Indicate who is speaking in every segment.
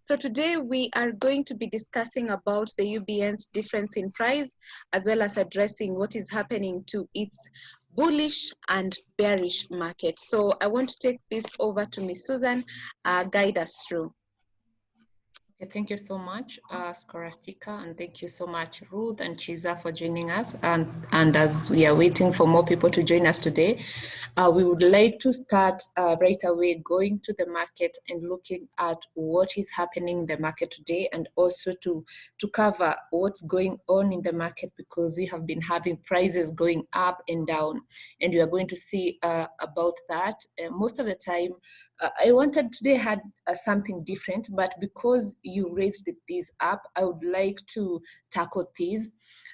Speaker 1: So today we are going to be discussing about the UBN's difference in price, as well as addressing what is happening to its bullish and bearish market. So I want to take this over to Ms. Susan, guide us through.
Speaker 2: Okay, thank you so much, Scholastica, and thank you so much, Ruth and Chiza, for joining us. And as we are waiting for more people to join us today, we would like to start right away going to the market and looking at what is happening in the market today, and also to cover what's going on in the market, because we have been having prices going up and down, and we are going to see about that. Most of the time, I wanted today had something different, but because you raised this up, I would like to tackle these.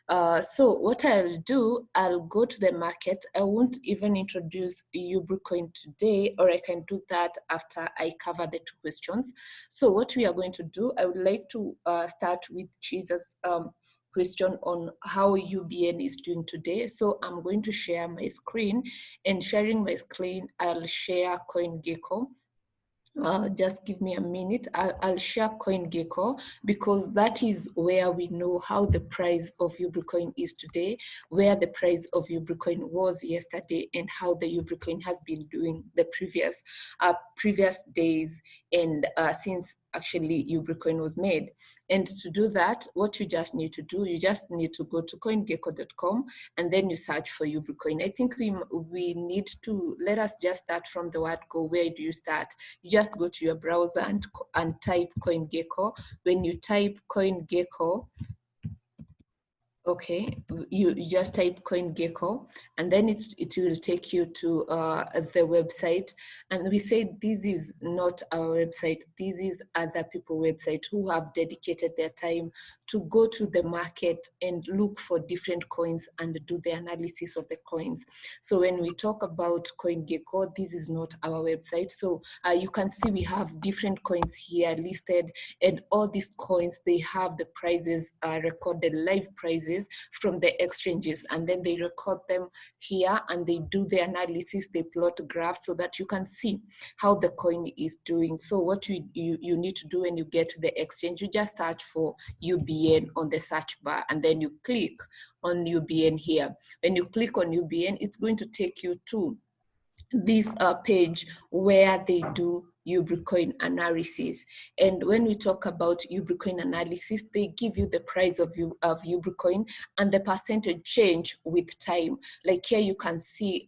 Speaker 2: So what I'll do, I'll go to the market. I won't even introduce Ubricoin today, or I can do that after I cover the two questions. So what we are going to do, I would like to start with Jesus' question on how UBN is doing today. So I'm going to share my screen, and sharing my screen, I'll share CoinGecko. Just give me a minute. I'll share CoinGecko, because that is where we know how the price of Ubricoin is today, where the price of Ubricoin was yesterday, and how the Ubricoin has been doing the previous days, and since actually Ubricoin was made. And to do that, what you just need to do, you just need to go to coingecko.com, and then you search for Ubricoin. I think we need to, let us just start from the word go. Where do you start? You just go to your browser and type CoinGecko. When you type CoinGecko, okay, you just type CoinGecko, and then it will take you to the website. And we say this is not our website, this is other people's website who have dedicated their time to go to the market and look for different coins and do the analysis of the coins. So when we talk about CoinGecko, this is not our website. So you can see we have different coins here listed, and all these coins, they have the prices recorded, live prices from the exchanges, and then they record them here, and they do the analysis, they plot graphs so that you can see how the coin is doing. So what you need to do when you get to the exchange, you just search for UBN on the search bar, and then you click on UBN here. When you click on UBN, it's going to take you to this page where they do Ubricoin analysis. And when we talk about Ubricoin analysis, they give you the price of Ubricoin and the percentage change with time. Like here you can see,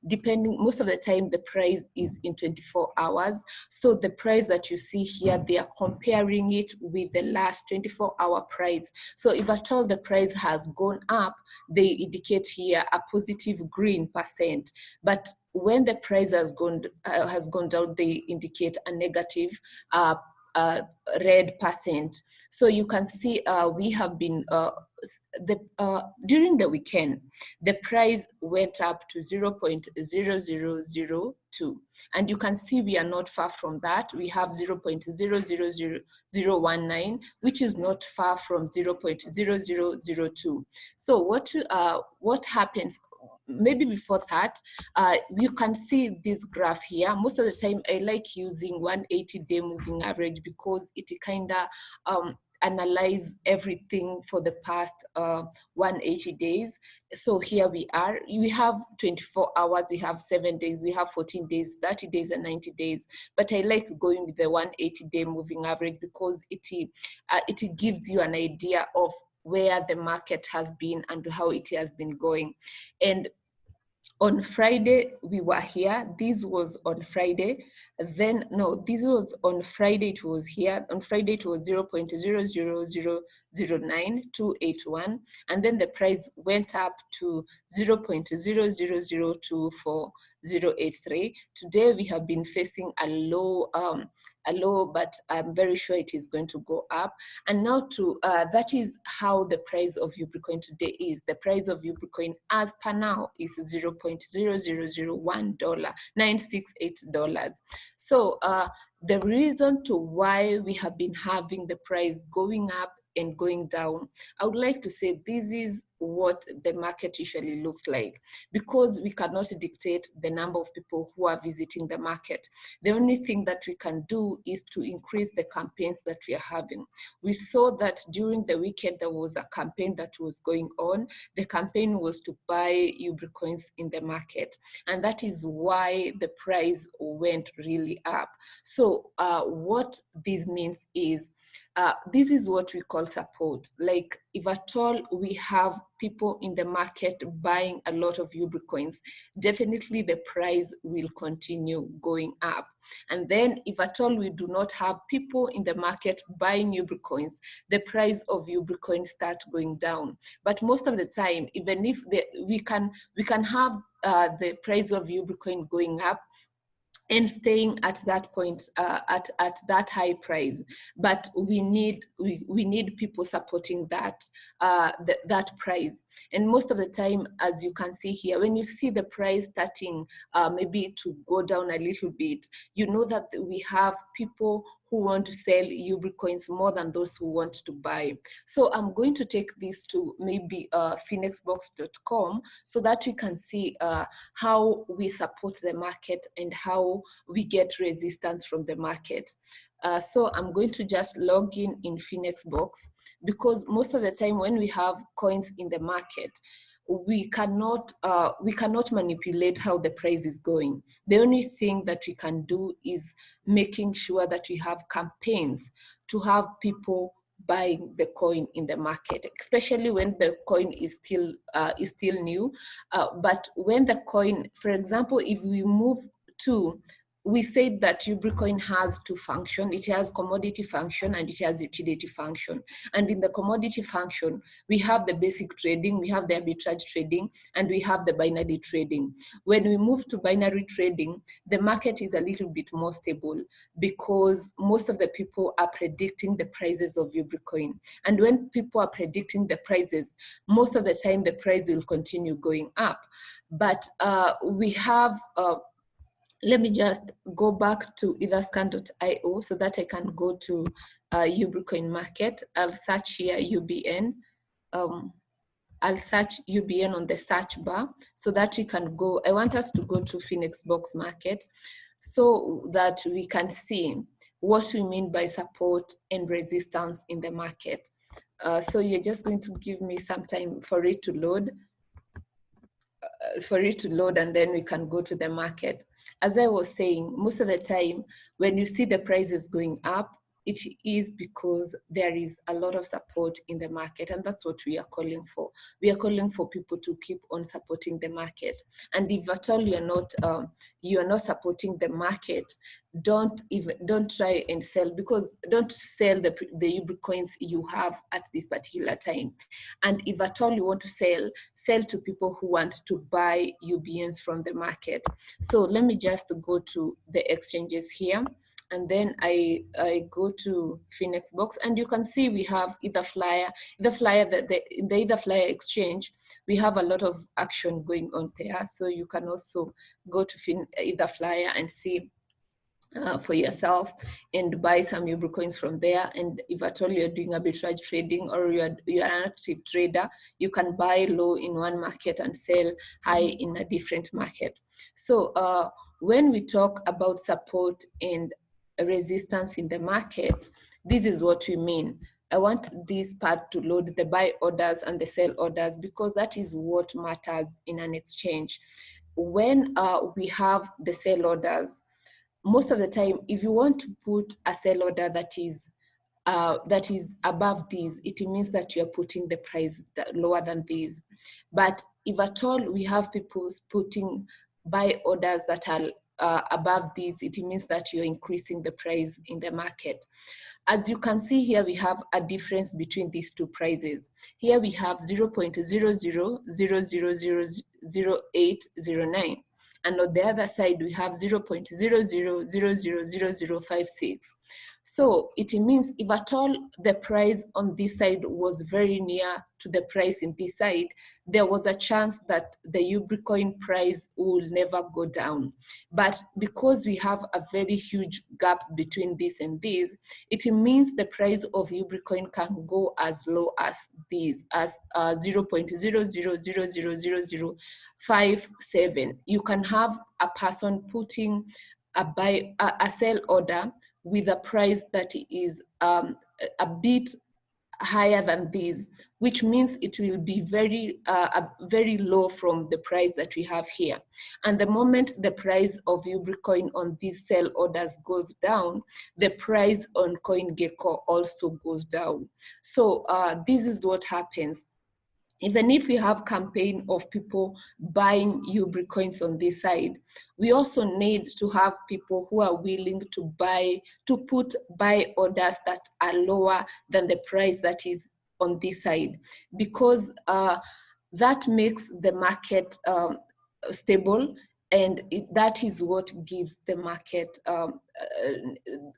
Speaker 2: depending, most of the time the price is in 24 hours. So the price that you see here, they are comparing it with the last 24-hour price. So if at all the price has gone up, they indicate here a positive green percent. But when the price has gone down, they indicate a negative red percent. So you can see we have been during the weekend, the price went up to 0.0002, and you can see we are not far from that. We have 0.000019, which is not far from 0.0002. So what happens? Maybe before that, you can see this graph here. Most of the time, I like using 180-day moving average, because it kind of analyze everything for the past 180 days. So here we are. We have 24 hours, we have 7 days, we have 14 days, 30 days, and 90 days. But I like going with the 180-day moving average, because it gives you an idea of where the market has been and how it has been going. And on Friday, we were here. This was on Friday. Then, no, this was on Friday, it was here. On Friday, it was 0.00009281. And then the price went up to 0.00024083. Today, we have been facing a low, but I'm very sure it is going to go up. And now that is how the price of Ubricoin today is. The price of Ubricoin as per now is $0.0001, $968. So the reason to why we have been having the price going up and going down, I would like to say this is what the market usually looks like, because we cannot dictate the number of people who are visiting the market. The only thing that we can do is to increase the campaigns that we are having. We saw that during the weekend there was a campaign that was going on. The campaign was to buy Ubricoins in the market, and that is why the price went really up. So what this means is, this is what we call support. Like, if at all we have people in the market buying a lot of Ubricoins, definitely the price will continue going up. And then if at all we do not have people in the market buying Ubricoins, the price of Ubricoin starts going down. But most of the time, even if we can have the price of Ubricoin going up and staying at that point, at that high price, but we need people supporting that that price. And most of the time, as you can see here, when you see the price starting maybe to go down a little bit, you know that we have people who want to sell Ubricoins more than those who want to buy. So I'm going to take this to maybe phoenixbox.com so that we can see how we support the market and how we get resistance from the market. So I'm going to just log in Phoenixbox, because most of the time when we have coins in the market, we cannot manipulate how the price is going. The only thing that we can do is making sure that we have campaigns to have people buying the coin in the market, especially when the coin is still new. But when the coin, for example, if we move to, we said that Ubricoin has two functions. It has commodity function and it has utility function. And in the commodity function, we have the basic trading, we have the arbitrage trading, and we have the binary trading. When we move to binary trading, the market is a little bit more stable because most of the people are predicting the prices of Ubricoin. And when people are predicting the prices, most of the time the price will continue going up. But we have let me just go back to etherscan.io so that I can go to Ubricoin market. I'll search here UBN. I'll search UBN on the search bar so that we can go. I want us to go to Phoenixbox market so that we can see what we mean by support and resistance in the market. So you're just going to give me some time for it to load. And then we can go to the market. As I was saying, most of the time when you see the prices going up, it is because there is a lot of support in the market, and that's what we are calling for. We are calling for people to keep on supporting the market. And if at all you are not supporting the market, don't try and sell, because don't sell the Ubricoins you have at this particular time. And if at all you want to sell to people who want to buy UBNs from the market. So let me just go to the exchanges here. And then I go to Phoenixbox, and you can see we have the Etherflyer exchange. We have a lot of action going on there. So you can also go to Etherflyer and see for yourself and buy some Ubricoins from there. And if at all you're doing arbitrage trading or you're an active trader, you can buy low in one market and sell high in a different market. So when we talk about support and resistance in the market, this is what we mean. I want this part to load, the buy orders and the sell orders, because that is what matters in an exchange. When we have the sell orders, most of the time, if you want to put a sell order that is above these, it means that you're putting the price lower than these. But if at all we have people putting buy orders that are above these, it means that you're increasing the price in the market. As you can see here, we have a difference between these two prices. Here we have 0.00000809. And on the other side, we have 0.00000056. So it means if at all the price on this side was very near to the price in this side, there was a chance that the Ubricoin price will never go down. But because we have a very huge gap between this and this, it means the price of Ubricoin can go as low as this, as 0.00000057. You can have a person putting a sell order with a price that is a bit higher than this, which means it will be very low from the price that we have here. And the moment the price of Ubricoin on these sell orders goes down, the price on CoinGecko also goes down. So this is what happens. Even if we have campaign of people buying Ubricoins on this side, we also need to have people who are willing to buy orders that are lower than the price that is on this side, because that makes the market stable, and that is what gives the market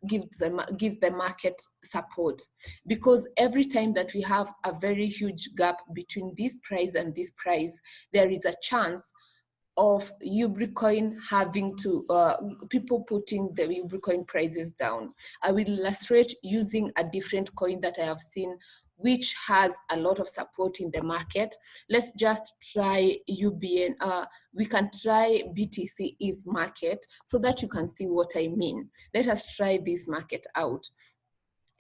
Speaker 2: gives the market support. Because every time that we have a very huge gap between this price and this price, there is a chance of Ubricoin having to, people putting the Ubricoin prices down. I will illustrate using a different coin that I have seen which has a lot of support in the market. Let's just try UBN, we can try BTC ETH market so that you can see what I mean. Let us try this market out.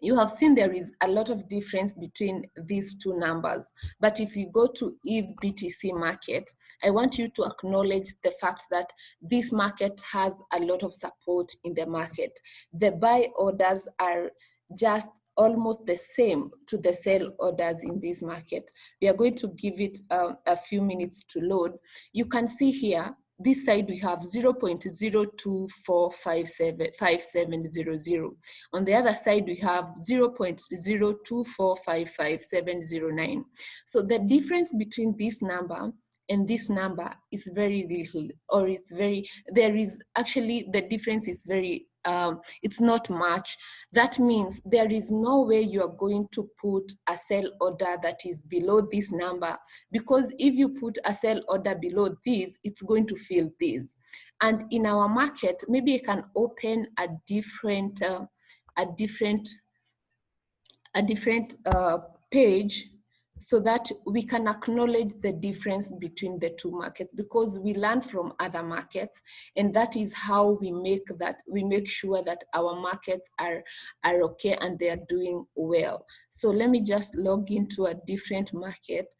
Speaker 2: You have seen there is a lot of difference between these two numbers. But if you go to ETH BTC market, I want you to acknowledge the fact that this market has a lot of support in the market. The buy orders are just almost the same to the sell orders in this market. We are going to give it a few minutes to load. You can see here, this side we have 0.0245700. On the other side we have 0.024555709. So the difference between this number and this number is very little, or it's very, there is actually, the difference is very, it's not much. That means there is no way you are going to put a sell order that is below this number, because if you put a sell order below this, it's going to fill this. And in our market, maybe I can open a different page so that we can acknowledge the difference between the two markets, because we learn from other markets, and that is how we make sure that our markets are okay and they are doing well. So let me just log into a different market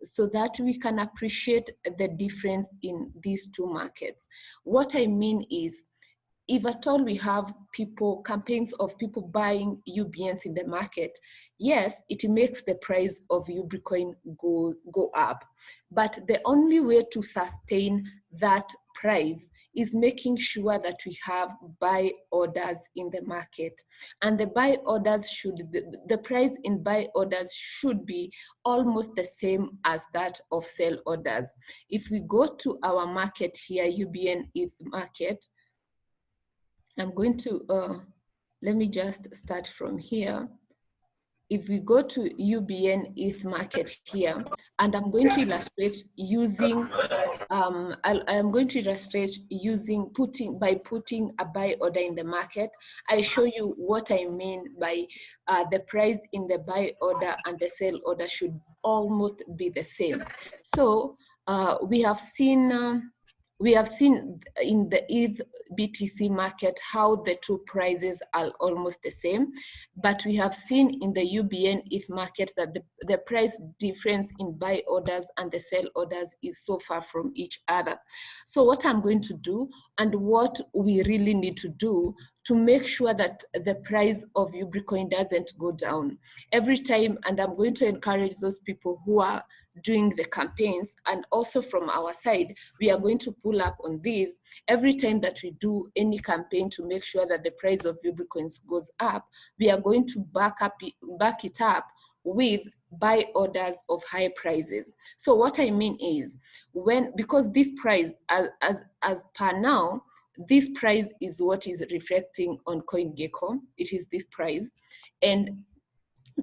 Speaker 2: so that we can appreciate the difference in these two markets. What I mean is, if at all we have campaigns of people buying UBNs in the market, yes, it makes the price of Ubricoin go up. But the only way to sustain that price is making sure that we have buy orders in the market. And the buy orders the price in buy orders should be almost the same as that of sell orders. If we go to our market here, UBN ETH market, I'm going to, let me just start from here. If we go to UBN ETH market here, and I'm going to illustrate using, I'm going to illustrate using by putting a buy order in the market. I show you what I mean by the price in the buy order and the sell order should almost be the same. So we have seen in the ETH BTC market how the two prices are almost the same, but we have seen in the UBN ETH market that the price difference in buy orders and the sell orders is so far from each other. So what I'm going to do, and what we really need to do to make sure that the price of Ubricoin doesn't go down every time, and I'm going to encourage those people who are doing the campaigns, and also from our side, we are going to pull up on this every time that we do any campaign to make sure that the price of Ubricoins goes up. We are going to back it up with buy orders of high prices. So what I mean is, because this price as per now, this price is what is reflecting on CoinGecko. It is this price. And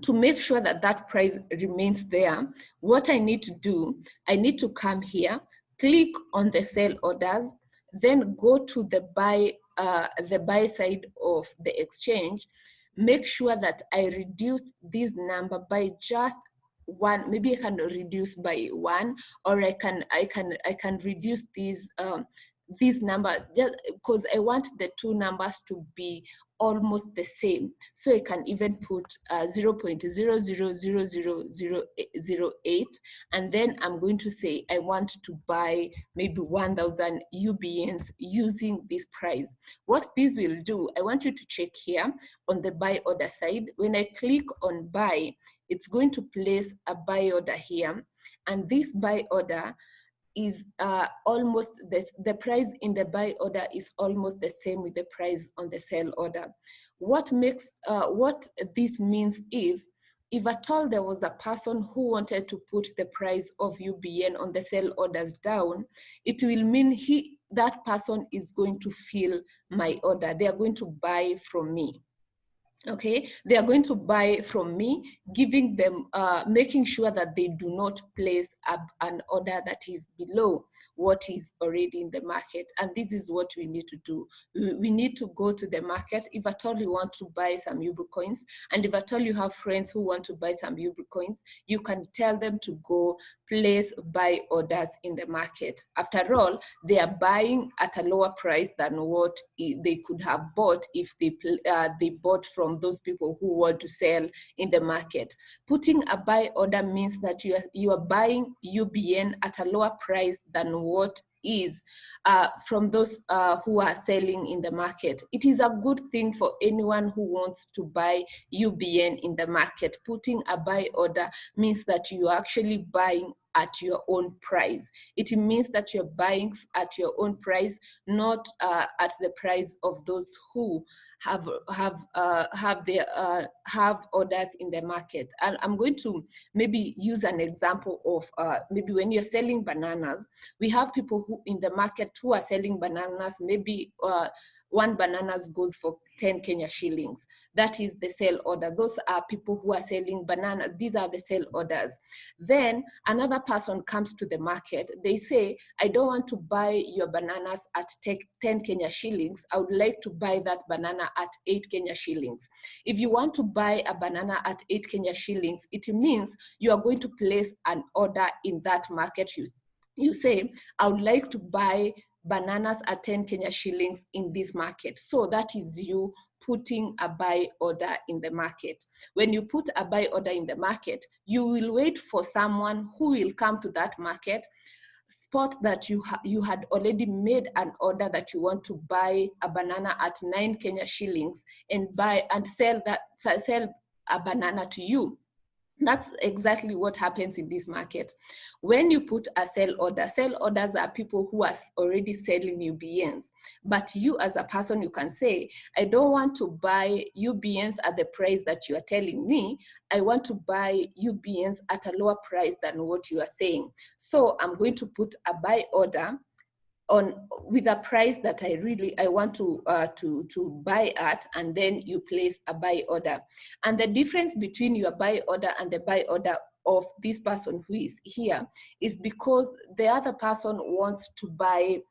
Speaker 2: to make sure that that price remains there, what I need to do, I need to come here, click on the sell orders, then go to the buy side of the exchange, make sure that I reduce this number by just one. Maybe I can reduce by one, or I can reduce this number, just because I want the two numbers to be almost the same. So I can even put 0.000008, and then I'm going to say I want to buy maybe 1,000 UBNs using this price. What this will do, I want you to check here on the buy order side. When I click on buy, it's going to place a buy order here, and this buy order is almost the price in the buy order is almost the same with the price on the sell order. What this means is, if at all there was a person who wanted to put the price of UBN on the sell orders down, it will mean that person is going to fill my order. They are going to buy from me. Okay, they are going to buy from me, giving them, making sure that they do not place an order that is below what is already in the market. And this is what we need to do. We need to go to the market. If at all you want to buy some Ubricoins, and if at all you have friends who want to buy some Ubricoins, you can tell them to go place buy orders in the market. After all, they are buying at a lower price than what they could have bought if they bought from those people who want to sell in the market. Putting a buy order means that you are buying UBN at a lower price than what is from those who are selling in the market. It is a good thing for anyone who wants to buy UBN in the market. Putting a buy order means that you are actually buying at your own price. It means that you're buying at your own price, not at the price of those who have orders in the market. And I'm going to maybe use an example of maybe when you're selling bananas, we have people who in the market who are selling bananas, maybe one bananas goes for 10 Kenya shillings. That is the sell order. Those are people who are selling banana. These are the sell orders. Then another person comes to the market. They say, I don't want to buy your bananas at 10 Kenya shillings. I would like to buy that banana at 8 Kenya shillings. If you want to buy a banana at 8 Kenya shillings, it means you are going to place an order in that market. You say, I would like to buy bananas at 10 Kenya shillings in this market. So that is you putting a buy order in the market. When you put a buy order in the market, you will wait for someone who will come to that market, spot that you had already made an order that you want to buy a banana at 9 Kenya shillings and sell a banana to you. That's exactly what happens in this market. When you put a sell orders are people who are already selling UBNs. But you as a person, you can say, I don't want to buy UBNs at the price that you are telling me. I want to buy UBNs at a lower price than what you are saying. So I'm going to put a buy order with a price that I want to buy at, and then you place a buy order. And the difference between your buy order and the buy order of this person who is here is because the other person wants to buy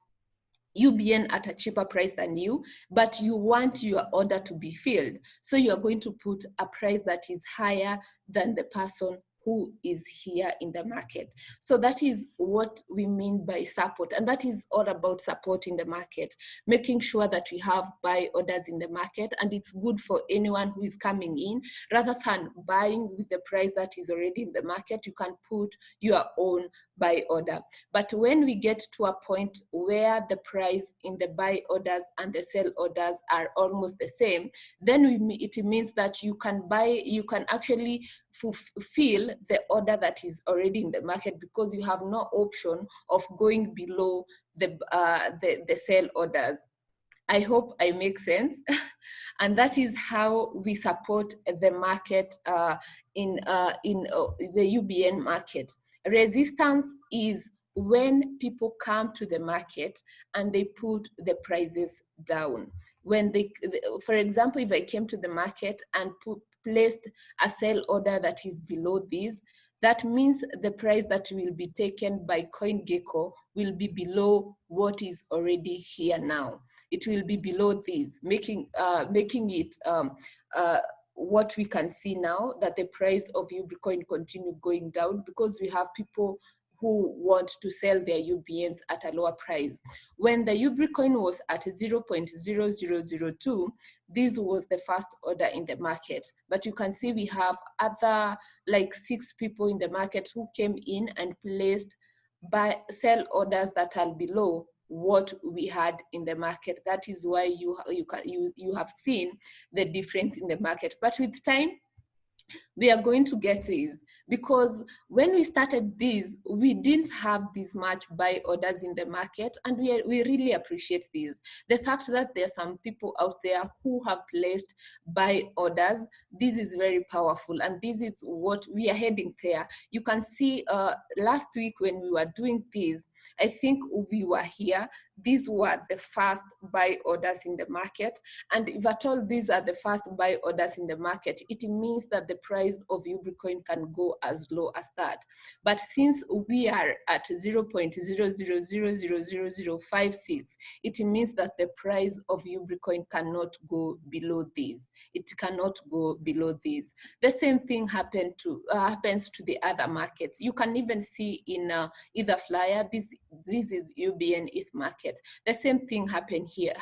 Speaker 2: UBN at a cheaper price than you, but you want your order to be filled. So you are going to put a price that is higher than the person who is here in the market. So that is what we mean by support. And that is all about supporting the market, making sure that we have buy orders in the market. And it's good for anyone who is coming in, rather than buying with the price that is already in the market, you can put your own buy order. But when we get to a point where the price in the buy orders and the sell orders are almost the same, then it means that you can actually fulfill the order that is already in the market, because you have no option of going below the sell orders. I hope I make sense. And that is how we support the market in the UBN market. Resistance is when people come to the market and they put the prices down. When for example, if I came to the market and placed a sell order that is below this, that means the price that will be taken by CoinGecko will be below what is already here now. It will be below this, making it what we can see now, that the price of Ubricoin continue going down because we have people who want to sell their UBNs at a lower price. When the Ubricoin was at 0.0002, this was the first order in the market. But you can see we have other like 6 people in the market who came in and placed sell orders that are below what we had in the market. That is why you have seen the difference in the market. But with time, we are going to get these, because when we started this, we didn't have this much buy orders in the market, and we really appreciate this. The fact that there are some people out there who have placed buy orders, this is very powerful, and this is what we are heading there. You can see last week when we were doing this, I think we were here, these were the first buy orders in the market, and if at all these are the first buy orders in the market, it means that the price of Ubricoin can go as low as that. But since we are at 0.00000056, it means that the price of Ubricoin cannot go below this. It cannot go below this. The same thing happens to the other markets. You can even see in either flyer, this is UBN ETH market. The same thing happens here.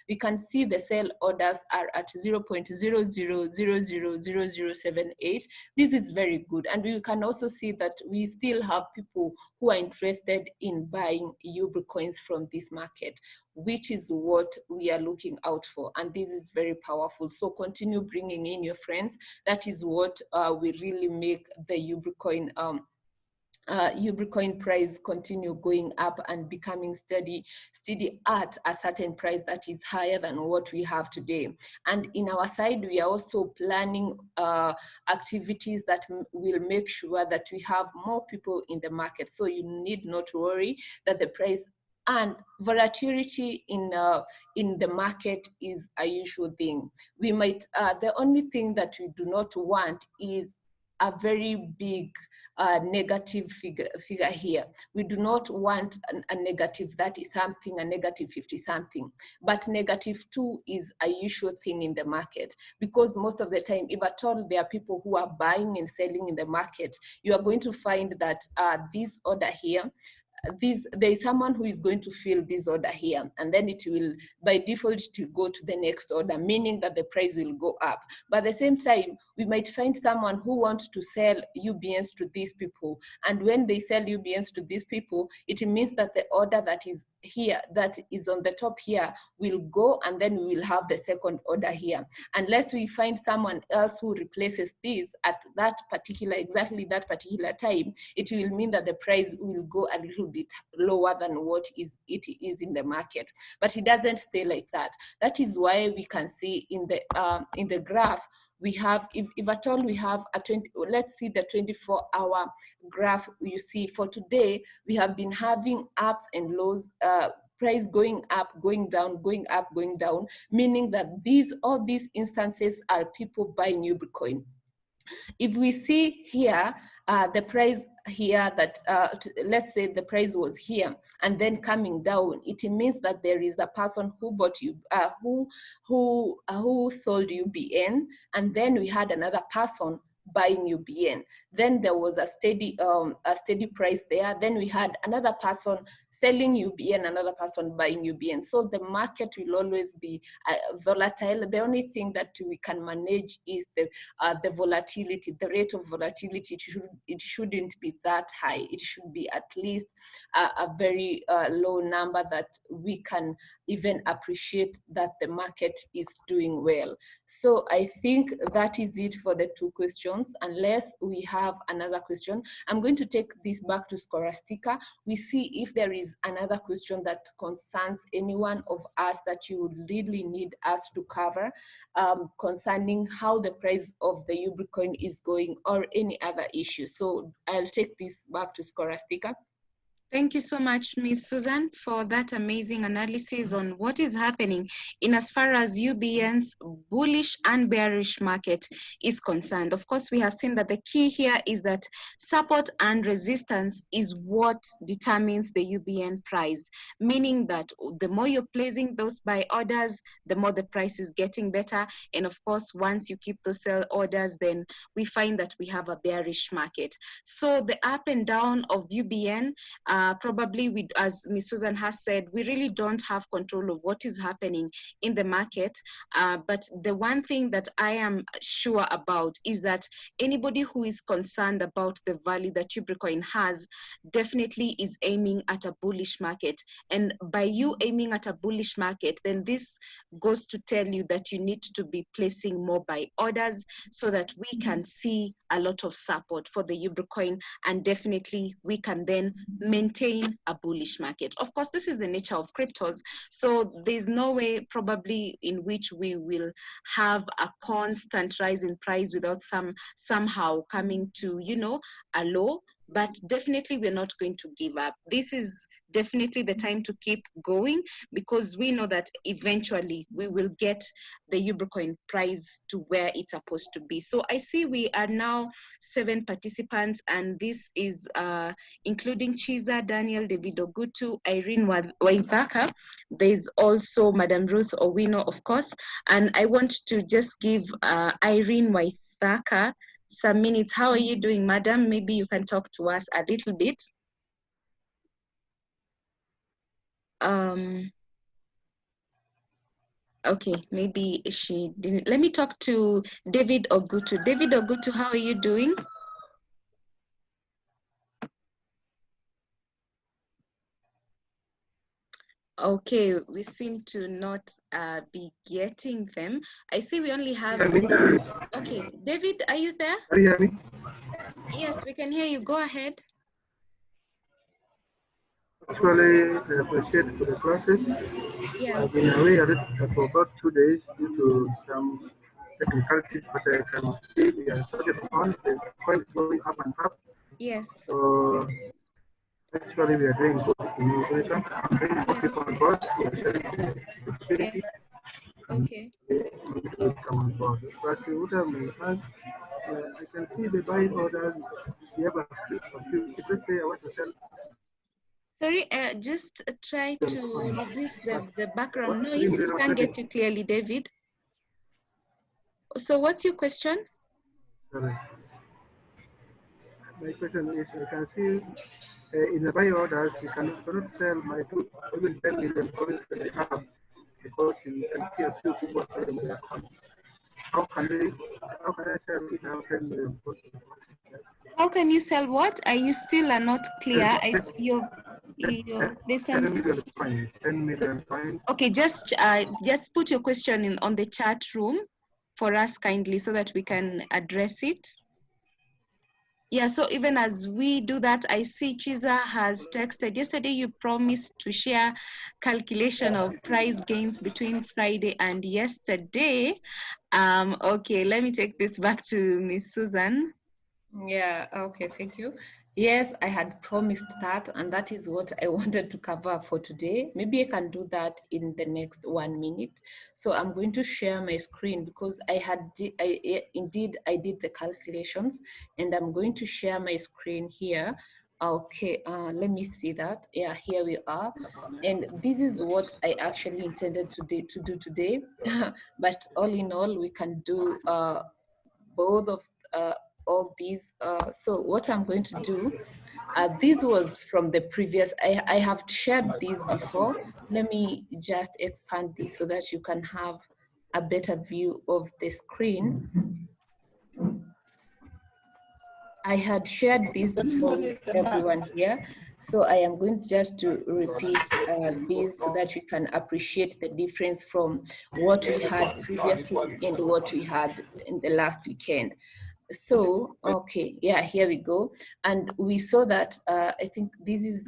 Speaker 2: We can see the sell orders are at 0.00000078. This is very good. And we can also see that we still have people who are interested in buying Ubricoins from this market, which is what we are looking out for. And this is very powerful. So continue bringing in your friends. That is what will really make the Ubricoin price continue going up and becoming steady at a certain price that is higher than what we have today. And in our side, we are also planning activities that will make sure that we have more people in the market. So you need not worry that the price and volatility in the market is a usual thing. We might, the only thing that we do not want is a very big negative figure here. We do not want a negative 30 something, a negative 50 something, but -2 is a usual thing in the market, because most of the time, if at all there are people who are buying and selling in the market, you are going to find that this order here, there is someone who is going to fill this order here, and then it will by default to go to the next order, meaning that the price will go up. But at the same time, we might find someone who wants to sell UBNs to these people, and when they sell UBNs to these people, it means that the order that is here, that is on the top here, will go, and then we will have the second order here, unless we find someone else who replaces this at that particular, exactly that particular time. It will mean that the price will go a little bit lower than what it is in the market, but it doesn't stay like that. That is why we can see in the graph, we have, if at all we have a 20, let's see the 24-hour graph. You see for today, we have been having ups and lows, price going up, going down, going up, going down, meaning that all these instances are people buying Ubricoin. If we see here, the price here that, let's say the price was here and then coming down, it means that there is a person who bought you, who sold UBN, and then we had another person buying UBN. Then there was a steady price there. Then we had another person selling UBN, another person buying UBN. So the market will always be volatile. The only thing that we can manage is the volatility, the rate of volatility. It shouldn't be that high. It should be at least a very low number that we can even appreciate that the market is doing well. So I think that is it for the 2 questions. Unless we have another question, I'm going to take this back to Scholastica. We see if there is another question that concerns anyone of us that you would really need us to cover concerning how the price of the Ubricoin is going, or any other issue. So I'll take this back to Scholastica.
Speaker 1: Thank you so much, Ms. Susan, for that amazing analysis on what is happening in as far as UBN's bullish and bearish market is concerned. Of course, we have seen that the key here is that support and resistance is what determines the UBN price, meaning that the more you're placing those buy orders, the more the price is getting better. And of course, once you keep those sell orders, then we find that we have a bearish market. So the up and down of UBN, probably, as Ms. Susan has said, we really don't have control of what is happening in the market. But the one thing that I am sure about is that anybody who is concerned about the value that Ubricoin has definitely is aiming at a bullish market. And by you aiming at a bullish market, then this goes to tell you that you need to be placing more buy orders so that we can see a lot of support for the Ubricoin, and definitely we can then maintain a bullish market. Of course, this is the nature of cryptos, so there's no way probably in which we will have a constant rise in price without somehow coming to, you know, a low. But definitely we're not going to give up. This is definitely the time to keep going, because we know that eventually we will get the Ubricoin price to where it's supposed to be. So I see we are now 7 participants, and this is including Chiza, Daniel, David Ogutu, Irene Waithaka. There's also Madam Ruth Owino, of course. And I want to just give Irene Waithaka some minutes. How are you doing, madam? Maybe you can talk to us a little bit. Okay, maybe she didn't. Let me talk to David Ogutu. David Ogutu, how are you doing? Okay, we seem to not be getting them. I see we only have... Okay, David, are you there?
Speaker 3: Can you hear me?
Speaker 1: Yes, we can hear you. Go ahead.
Speaker 3: Actually, I appreciate for the classes.
Speaker 1: Yeah.
Speaker 3: I've been away for about 2 days due to some technicalities, but I can see we are started on the coin going up and up.
Speaker 1: Yes.
Speaker 3: So actually, we are doing good in Ubricoin. I'm bringing more people on board. We are sharing the opportunity.
Speaker 1: Okay.
Speaker 3: To come on board. But what I may ask, I can see the buy orders. We have a few. Let's say I want to sell.
Speaker 1: Sorry, just try to reduce the background noise. We can't get you clearly, David. So what's your question?
Speaker 3: Sorry. My question is, I can see in the buy orders, we cannot sell my even 10 million coins that they have, because you can see a few people selling their coins. How can I sell it now 10 million coins?
Speaker 1: How can you sell what? Are you still are not clear? There's some...
Speaker 3: 10 million coins. 10 million coins.
Speaker 1: Okay, just put your question on the chat room for us kindly so that we can address it. Yeah, so even as we do that, I see Chiza has texted. Yesterday you promised to share calculation of price gains between Friday and yesterday. Okay, let me take this back to Miss Susan.
Speaker 2: Yeah, okay, thank you. Yes, I had promised that, and that is what I wanted to cover for today. Maybe I can do that in the next 1 minute. So I'm going to share my screen because I did the calculations, and I'm going to share my screen here. Okay, let me see that. Yeah, here we are. And this is what I actually intended to do today. But all in all, we can do both of all these. So what I'm going to do, this was from the previous, I have shared these before. Let me just expand this so that you can have a better view of the screen. I had shared this before with everyone here. So I am going just to repeat this so that you can appreciate the difference from what we had previously and what we had in the last weekend. So, okay, yeah, here we go. And we saw that, I think this is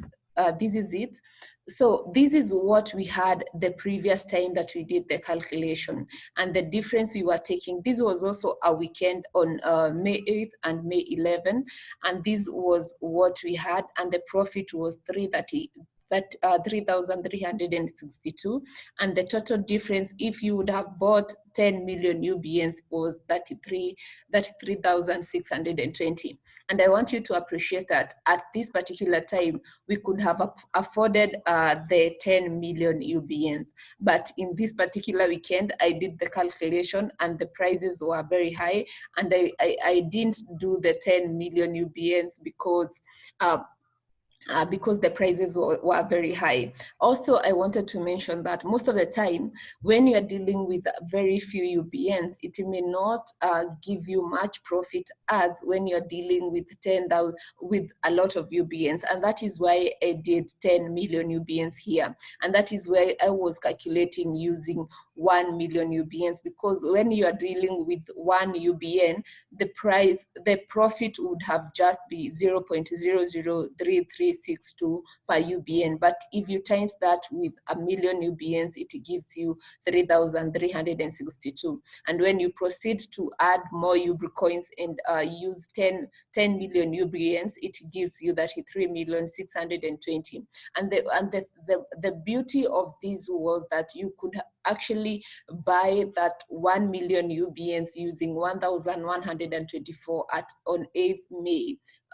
Speaker 2: this is it. So this is what we had the previous time that we did the calculation, and the difference we were taking, this was also a weekend on May 8th and May 11th, and this was what we had, and the profit was 3,362, and the total difference, if you would have bought 10 million UBNs, was 33,620. And I want you to appreciate that at this particular time, we could have afforded the 10 million UBNs. But in this particular weekend, I did the calculation and the prices were very high. And I didn't do the 10 million UBNs because the prices were very high. Also, I wanted to mention that most of the time, when you're dealing with very few UBNs, it may not give you much profit as when you're dealing with 10,000, with a lot of UBNs. And that is why I did 10 million UBNs here. And that is why I was calculating using 1 million UBNs, because when you are dealing with 1 UBN, the profit would have just be 0.003362 per UBN. But if you times that with a million UBNs, it gives you 3,362. And when you proceed to add more Ubricoins and use 10 million UBNs, it gives you 33,620. And the beauty of this was that you could actually buy that 1 million UBNs using 1,124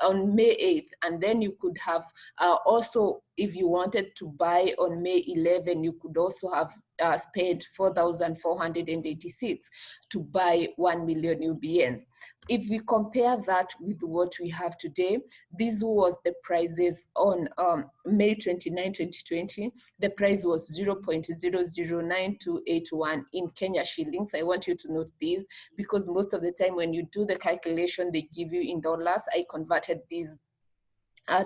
Speaker 2: on May 8th, and then you could have also, if you wanted to buy on May 11, you could also have spent 4,486 to buy 1 million UBNs. If we compare that with what we have today, this was the prices on May 29, 2020. The price was 0.009281 in Kenya shillings. I want you to note this because most of the time when you do the calculation, they give you in dollars. I converted these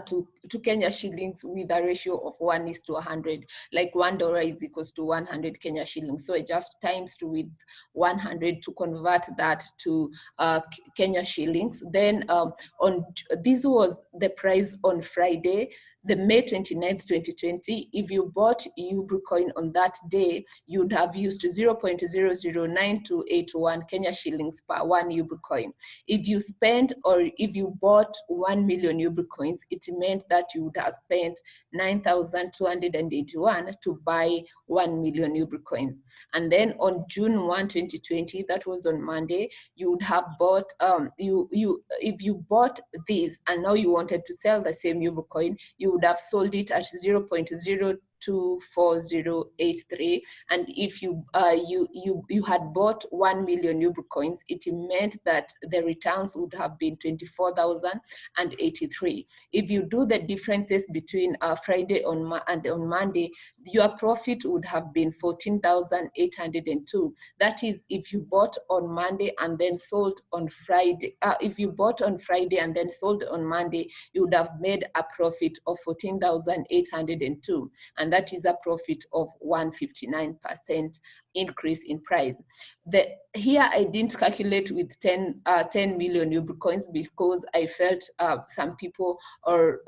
Speaker 2: to Kenya shillings with a ratio of 1:100, like $1 is equals to 100 Kenya shillings. So I just times 2 with 100 to convert that to Kenya shillings. Then this was the price on Friday, the May 29th, 2020. If you bought Ubricoin on that day, you would have used 0.009281 Kenya shillings per 1 Ubricoin. If you spent, or if you bought 1 million Ubricoins, it meant that you would have spent 9,281 to buy 1 million Ubricoins. And then on June 1, 2020, that was on Monday, you would have bought, if you bought this and now you wanted to sell the same Ubricoin, you would have sold it at 0.024083, and if you had bought 1 million Ubricoins, it meant that the returns would have been 24,083. If you do the differences between Friday and on Monday, your profit would have been 14,802. That is, if you bought on Monday and then sold on Friday. If you bought on Friday and then sold on Monday, you would have made a profit of 14,802, and that is a profit of 159% increase in price. Here I didn't calculate with 10 million Ubricoins because I felt some people, or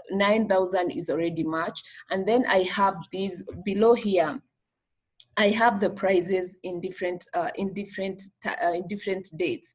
Speaker 2: 9,000 is already much. And then I have these below here. I have the prices in different dates.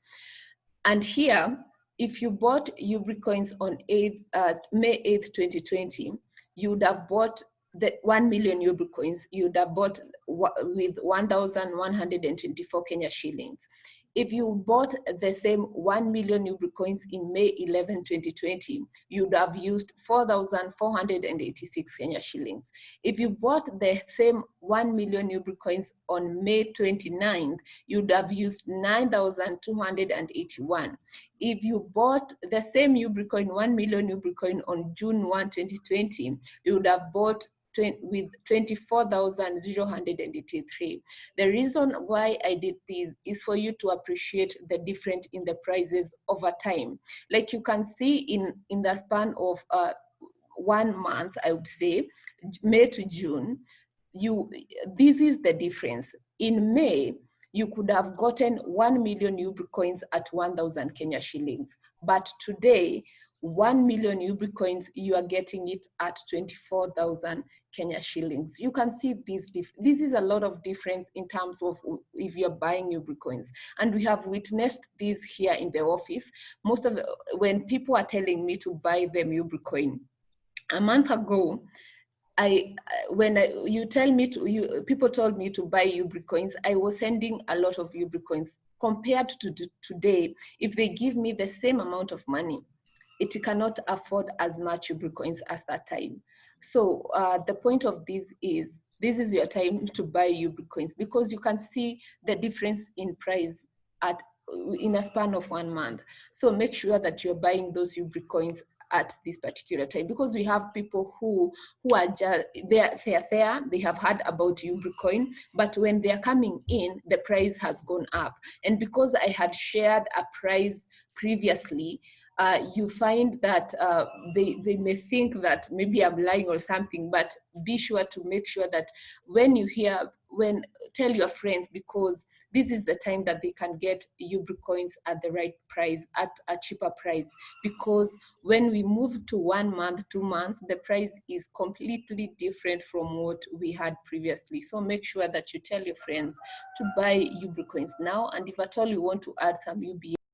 Speaker 2: And here, if you bought Ubricoins on May 8th, 2020, you would have bought the 1 million Ubricoins, you would have bought with 1,124 Kenya shillings. If you bought the same 1 million Ubricoins in May 11, 2020, you would have used 4,486 Kenya shillings. If you bought the same 1 million Ubricoins on May 29th, you would have used 9,281. If you bought the same Ubricoin, 1 million Ubricoin on June 1, 2020, you would have bought with 24,083. The reason why I did this is for you to appreciate the difference in the prices over time. Like you can see in the span of 1 month, I would say, May to June, this is the difference. In May, you could have gotten 1 million Ubricoins at 1,000 Kenya shillings. But today, 1 million Ubricoins, you are getting it at 24,000 Kenya shillings. You can see this is a lot of difference in terms of if you're buying Ubricoins. And we have witnessed this here in the office. Most of when people are telling me to buy them Ubricoin, a month ago, people told me to buy Ubricoins, I was sending a lot of Ubricoins. Compared to today, if they give me the same amount of money, it cannot afford as much Ubricoins as that time. So the point of this is your time to buy Ubricoins, because you can see the difference in price in a span of 1 month. So make sure that you're buying those Ubricoins at this particular time, because we have people who are just they're there, they have heard about Ubricoin, but when they're coming in, the price has gone up. And because I had shared a price previously, you find that they may think that maybe I'm lying or something, but be sure to make sure that when you tell your friends, because this is the time that they can get Ubricoins at the right price, at a cheaper price. Because when we move to 1 month, 2 months, the price is completely different from what we had previously. So make sure that you tell your friends to buy Ubricoins now. And if at all you want to add some UBS,